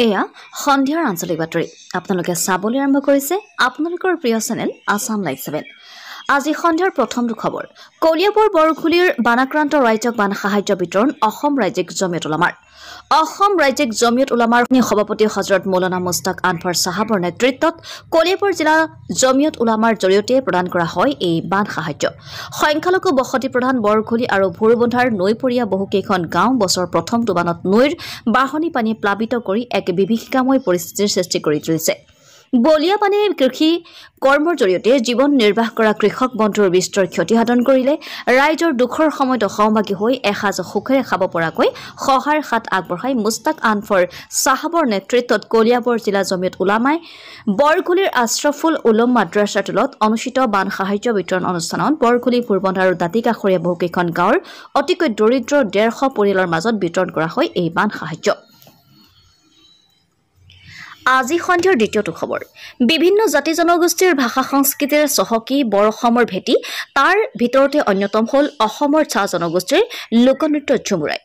এয়া সন্ধিয়াৰ আঞ্চলিক বাতৰি আপোনালোকে চাবলৈ আৰম্ভ কৰিছে আপোনালোকৰ প্ৰিয় চেনেল আসাম লাইভ 7। আজি সন্ধিয়াৰ প্ৰথমটো খবৰ কলিয়াবৰ বৰখুলিৰ বানাক্ৰান্ত ৰাজ্যক বান সাহায্য বিতৰণ অসম ৰাজ্যিক জমিয়ত উলামাৰ। অসম ৰাজ্যিক জমিয়ত উলামাৰ সভাপতি হজৰত মৌলানা মুস্তাক আনভাৰ সাহাবৰ নেতৃত্বত কলিয়াবৰ জিলা জমিয়ত উলামাৰ জৰিয়তে প্ৰদান কৰা হয় এই বান সাহায্য। সংখ্যালঘু বসতি প্ৰধান বৰখুলি আৰু ভুৰুবন্ধাৰ নৈপৰীয়া বহুকেইখন গাঁও বছৰ প্ৰথমটো বানত নৈৰ বাঢ়নি পানীয়ে প্লাবিত কৰি এক বিভীষিকাময় পৰিস্থিতিৰ সৃষ্টি কৰি তুলিছে। বলিয়া পানীয়ে কৃষি কৰ্মৰ জৰিয়তে জীৱন নিৰ্বাহ কৰা কৃষক বন্ধুৰ বিস্তৰ ক্ষতিসাধন কৰিলে ৰাইজৰ দুখৰ সময়ত সহভাগী হৈ এসাঁজ সুখেৰে খাব পৰাকৈ সহায়ৰ হাত আগবঢ়াই মুস্তাক আনফৰ সাহাবৰ নেতৃত্বত কলিয়াবৰ জিলা জমিয়ত উলামাই বৰখুলিৰ আশ্ৰফুল উলুম মাদ্ৰাছাৰ তলত অনুষ্ঠিত বান সাহায্য বিতৰণ অনুষ্ঠানত বৰখুলি ভুৰবন্ধা আৰু দাঁতিকাষৰীয়া বহুকেইখন গাঁৱৰ অতিকৈ দৰিদ্ৰ 150 পৰিয়ালৰ মাজত বিতৰণ কৰা হয় এই বান সাহায্য। আজি সন্ধিয়াৰ দ্বিতীয়টো খবৰ বিভিন্ন জাতি জনগোষ্ঠীৰ ভাষা সংস্কৃতিৰ চহকী বড় অসমৰ ভেটি তাৰ ভিতৰতে অন্যতম হ'ল অসমৰ চাহ জনগোষ্ঠীৰ লোকনৃত্য ঝুমুৰাই।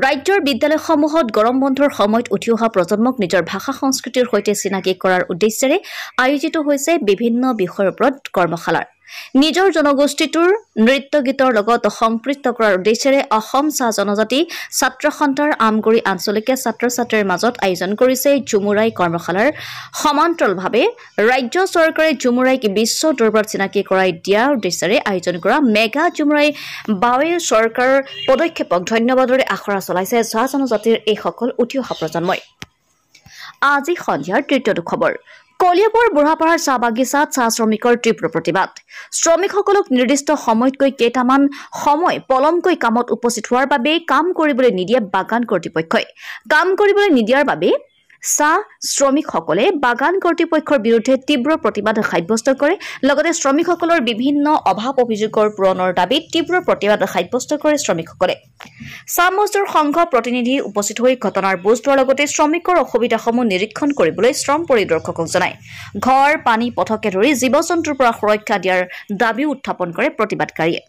ৰাজ্যৰ বিদ্যালয়সমূহত গৰম বন্ধৰ সময়ত উঠি অহা প্ৰজন্মক নিজৰ ভাষা সংস্কৃতিৰ সৈতে চিনাকি কৰাৰ উদ্দেশ্যেৰে আয়োজিত হৈছে বিভিন্ন বিষয়ৰ ওপৰত কৰ্মশালাৰ নিজৰ জনগোষ্ঠীটোৰ নৃত্য গীতৰ লগত সম্পৃক্ত কৰাৰ উদ্দেশ্যেৰে অসম চাহ জনজাতি ছাত্ৰ সন্থাৰ আমগুৰি আঞ্চলিকে ছাত্ৰ ছাত্ৰীৰ মাজত আয়োজন কৰিছে ঝুমুৰাই কৰ্মশালাৰ সমান্তৰালভাৱে ৰাজ্য চৰকাৰে ঝুমুৰাইক বিশ্ব দৰবাৰত চিনাকি কৰাই দিয়াৰ উদ্দেশ্যেৰে আয়োজন কৰা মেগা ঝুমুৰাই বাৱে চৰকাৰৰ পদক্ষেপক ধন্যবাদৰে আখৰা চলাইছে চাহ জনজাতিৰ এইসকল উঠি অহা প্ৰজন্মই। আজি সন্ধিয়াৰ তৃতীয়টো খবৰ কলিয়াবৰ বুঢ়াপাহাৰ চাহ বাগিচাত চাহ শ্ৰমিকৰ তীব্ৰ প্ৰতিবাদ। শ্ৰমিকসকলক নিৰ্দিষ্ট সময়তকৈ কেইটামান সময় পলমকৈ কামত উপস্থিত হোৱাৰ বাবে কাম কৰিবলৈ নিদিয়ে বাগান কৰ্তৃপক্ষই। কাম কৰিবলৈ নিদিয়াৰ বাবে চাহ শ্ৰমিকসকলে বাগান কৰ্তৃপক্ষৰ বিৰুদ্ধে তীব্ৰ প্ৰতিবাদ সাব্যস্ত কৰে। লগতে শ্ৰমিকসকলৰ বিভিন্ন অভাৱ অভিযোগৰ পূৰণৰ দাবীত তীব্ৰ প্ৰতিবাদ সাব্যস্ত কৰে শ্ৰমিকসকলে। চাহ মজদুৰ সংঘ প্ৰতিনিধি উপস্থিত হৈ ঘটনাৰ বুজ লোৱাৰ লগতে শ্ৰমিকৰ অসুবিধাসমূহ নিৰীক্ষণ কৰিবলৈ শ্ৰম পৰিদৰ্শকক জনায়। ঘৰ পানী পথকে ধৰি জীৱ জন্তুৰ পৰা সুৰক্ষা দিয়াৰ দাবী উত্থাপন কৰে প্ৰতিবাদকাৰীয়ে।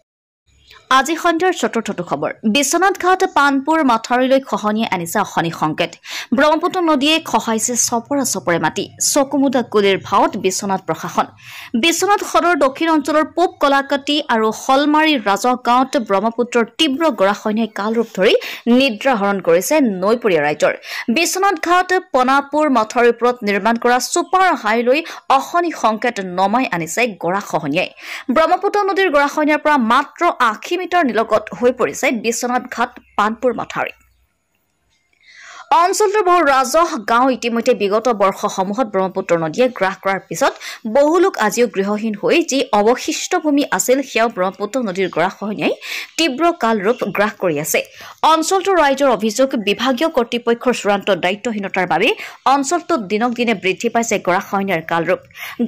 আজি সন্ধিয়াৰ চতুৰ্থটো খবৰ বিশ্বনাথ ঘাট পানপুৰ মাথাউৰিলৈ খহনীয়াই আনিছে অশনি সংকেত। ব্ৰহ্মপুত্ৰ নদীয়ে খহাইছে চপৰা চপৰে মাটি চকুমুদা কুলিৰ ভাৱত বিশ্বনাথ প্ৰশাসন। বিশ্বনাথ সদৰ দক্ষিণ অঞ্চলৰ পূব কলাকাটি আৰু শলমাৰী ৰাজহ গাঁৱত ব্ৰহ্মপুত্ৰৰ তীব্ৰ গৰাখহনীয়াই কালৰূপ ধৰি নিদ্ৰা হৰণ কৰিছে নৈপৰীয়া ৰাইজৰ। বিশ্বনাথ ঘাট পনাপুৰ মাথাউৰিৰ ওপৰত নিৰ্মাণ কৰা ছুপাৰ হাইলৈ অশনি সংকেত নমাই আনিছে গৰাখহনীয়াই। ব্ৰহ্মপুত্ৰ নদীৰ গৰাখহনীয়াৰ পৰা মাত্ৰ 80 মিটাৰ নিলগত হৈ পৰিছে বিশ্বনাথ ঘাট পানপুৰ মাথাউৰি। অঞ্চলটোৰ বহু ৰাজহ গাঁও ইতিমধ্যে বিগত বৰ্ষসমূহত ব্ৰহ্মপুত্ৰ নদীয়ে গ্ৰাস কৰাৰ পিছত বহু লোক আজিও গৃহহীন হৈ যি অৱশিষ্ট ভূমি আছিল সেয়াও ব্ৰহ্মপুত্ৰ নদীৰ গৰাখহনীয়াই তীব্ৰ কালৰূপ গ্ৰাস কৰি আছে। অঞ্চলটোৰ ৰাইজৰ অভিযোগ বিভাগীয় কৰ্তৃপক্ষৰ চূড়ান্ত দায়িত্বহীনতাৰ বাবে অঞ্চলটোত দিনক দিনে বৃদ্ধি পাইছে গৰাখহনীয়াৰ কালৰূপ।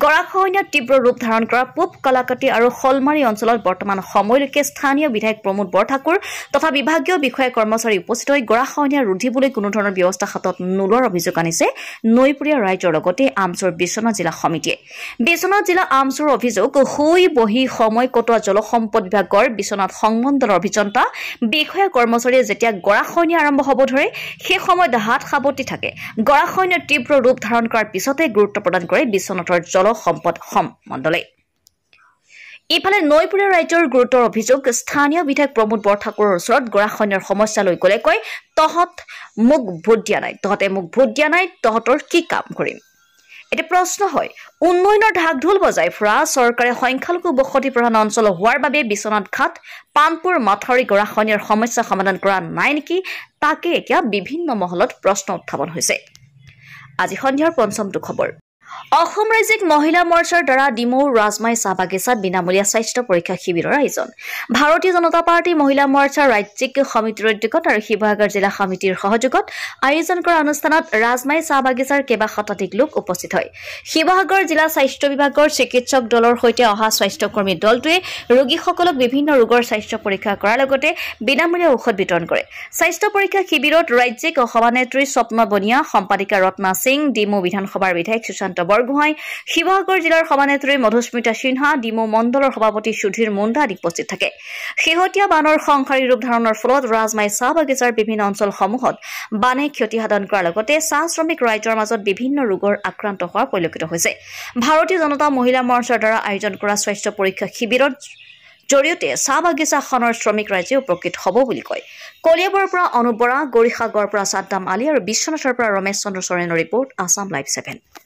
গৰাখহনীয়াত তীব্ৰ ৰূপ ধাৰণ কৰা পূব কলাকাটি আৰু শলমাৰী অঞ্চলত বৰ্তমান সময়লৈকে স্থানীয় বিধায়ক প্ৰমোদ বৰঠাকুৰ তথা বিভাগীয় বিষয়া কৰ্মচাৰী উপস্থিত হৈ গৰাখহনীয়া ৰোধিবলৈ কোনো ধৰণৰ ব্যৱস্থা হাতত নোলোৱাৰ অভিযোগ আনিছে নৈপৰীয়া ৰাইজৰ লগতে আমচুৰ বিশ্বনাথ জিলা সমিতিয়ে। বিশ্বনাথ জিলা আমচুৰ অভিযোগ শুই বহি সময় কটোৱা জলসম্পদ বিভাগৰ বিশ্বনাথ সংমণ্ডলৰ অভিযন্তা বিষয়া কৰ্মচাৰীয়ে যেতিয়া গৰাখহনীয়া আৰম্ভ হ'ব ধৰে সেই সময়ত হাত সাৱটি থাকে। গৰাখহনীয়াৰ তীব্ৰ ৰূপ ধাৰণ কৰাৰ পিছতে গুৰুত্ব প্ৰদান কৰে বিশ্বনাথৰ জলসম্পদ সংমণ্ডলে। ইফালে নৈপৰীয়া ৰাজ্যৰ গুৰুতৰ অভিযোগ স্থানীয় বিধায়ক প্ৰমোদ বৰঠাকুৰৰ ওচৰত গৰাখহনীয়াৰ সমস্যা লৈ গ'লে কয় তহঁতে মোক ভোট দিয়া নাই তহঁতৰ কি কাম কৰিম। এতিয়া প্ৰশ্ন হয় উন্নয়নৰ ঢাক ঢোল বজাই ফুৰা চৰকাৰে সংখ্যালঘু বসতি প্ৰধান অঞ্চল হোৱাৰ বাবে বিশ্বনাথ ঘাট পানপুৰ মাথাউৰি গৰাখহনীয়াৰ সমস্যা সমাধান কৰা নাই নেকি তাকে এতিয়া বিভিন্ন মহলত প্ৰশ্ন উত্থাপন হৈছে। আজি সন্ধিয়াৰ পঞ্চমটো খবৰ অসম ৰাজ্যিক মহিলা মৰ্চাৰ দ্বাৰা ডিমৌ ৰাজমাই চাহ বাগিচাত বিনামূলীয়া স্বাস্থ্য পৰীক্ষা শিবিৰৰ আয়োজন। ভাৰতীয় জনতা পাৰ্টি মহিলা মৰ্চাৰ ৰাজ্যিক সমিতিৰ উদ্যোগত আৰু শিৱসাগৰ জিলা সমিতিৰ সহযোগত আয়োজন কৰা অনুষ্ঠানত ৰাজমাই চাহ বাগিচাৰ কেইবা শতাধিক লোক উপস্থিত হয়। শিৱসাগৰ জিলা স্বাস্থ্য বিভাগৰ চিকিৎসক দলৰ সৈতে অহা স্বাস্থ্যকৰ্মী দলটোৱে ৰোগীসকলক বিভিন্ন ৰোগৰ স্বাস্থ্য পৰীক্ষা কৰাৰ লগতে বিনামূলীয়া ঔষধ বিতৰণ কৰে। স্বাস্থ্য পৰীক্ষা শিবিৰত ৰাজ্যিক সভানেত্ৰী স্বপ্ন বনিয়া, সম্পাদিকা ৰত্না সিং, ডিমৌ বিধানসভাৰ বিধায়ক সুশান্ত বৰগোহাঁই শিৱসাগৰ জিলাৰ সভানেত্ৰী মধুস্মিতা সিনহা ডিমৌ মণ্ডলৰ সভাপতি সুধীৰ মুণ্ডা আদি উপস্থিত থাকে শেহতীয়া বানৰ সংসাৰী ৰূপ ধাৰণৰ ফলত ৰাজমাই চাহ বাগিচাৰ বিভিন্ন অঞ্চলসমূহত বানে ক্ষতিসাধন কৰাৰ লগতে চাহ শ্ৰমিক ৰাইজৰ মাজত বিভিন্ন ৰোগৰ আক্ৰান্ত হোৱাৰ পৰিলক্ষিত হৈছে ভাৰতীয় জনতা মহিলা মৰ্চাৰ দ্বাৰা আয়োজন কৰা স্বাস্থ্য পৰীক্ষা শিবিৰৰ জৰিয়তে চাহ বাগিচাখনৰ শ্ৰমিক ৰাইজে উপকৃত হ'ব বুলি কয় কলিয়াবৰৰ পৰা অনুপ বৰা গৰিসাগৰৰ পৰা সাদ্দাম আলী আৰু বিশ্বনাথৰ পৰা ৰমেশ চন্দ্ৰ চৰেণৰ ৰিপৰ্ট আছাম লাইভ 7